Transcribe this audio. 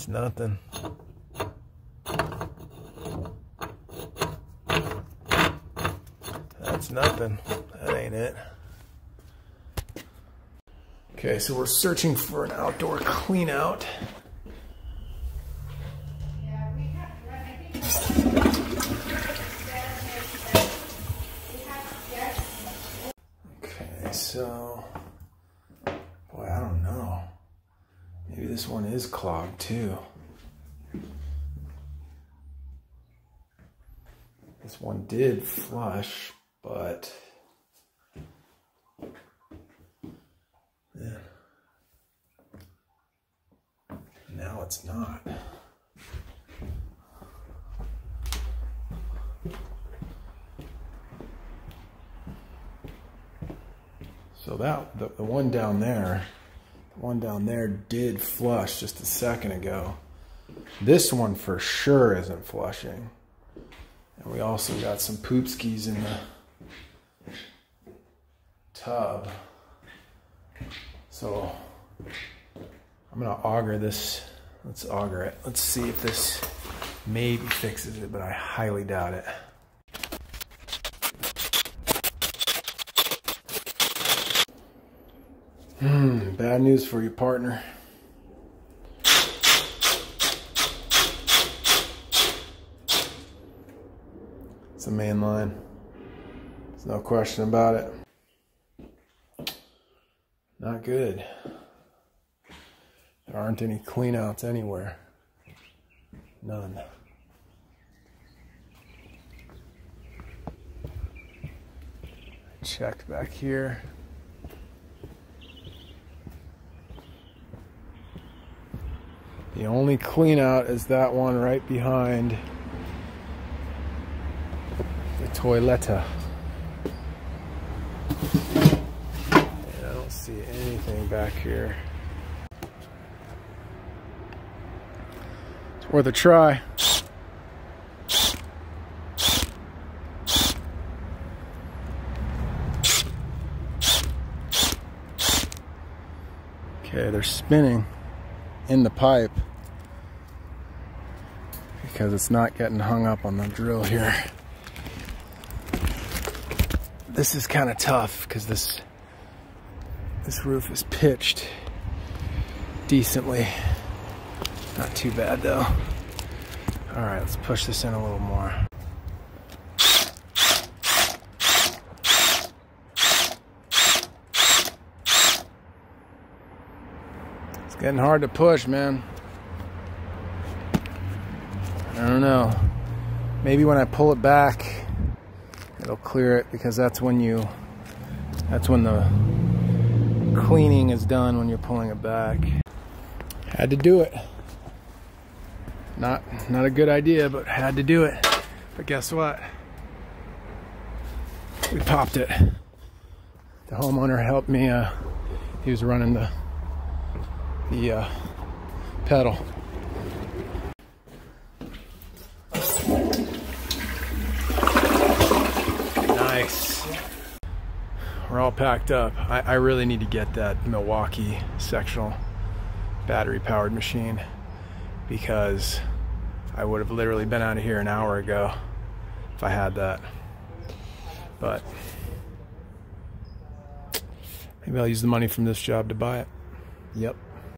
That's nothing. That's nothing. That ain't it. Okay, so we're searching for an outdoor clean out. Okay, so boy, I don't know. Maybe this one is clogged too. This one did flush, but yeah, now it's not. So that the one down there, did flush just a second ago. This one for sure isn't flushing. And we also got some poop skis in the tub. So I'm gonna auger this. Let's auger it. Let's see if this maybe fixes it, but I highly doubt it. Bad news for you, partner. It's the main line. There's no question about it. Not good. There aren't any cleanouts anywhere. None. I checked back here. The only clean out is that one right behind the toiletta. And I don't see anything back here. It's worth a try. Okay, they're spinning in the pipe because it's not getting hung up on the drill here. This is kind of tough because this roof is pitched decently. Not too bad though. All right, let's push this in a little more. It's getting hard to push, man. I don't know. Maybe when I pull it back, it'll clear it, because that's when the cleaning is done, when you're pulling it back. Had to do it. Not a good idea, but had to do it. But guess what? We popped it. The homeowner helped me. He was running the pedal. Nice. We're all packed up. I really need to get that Milwaukee sectional battery powered machine, because I would have literally been out of here an hour ago if I had that. But maybe I'll use the money from this job to buy it. Yep.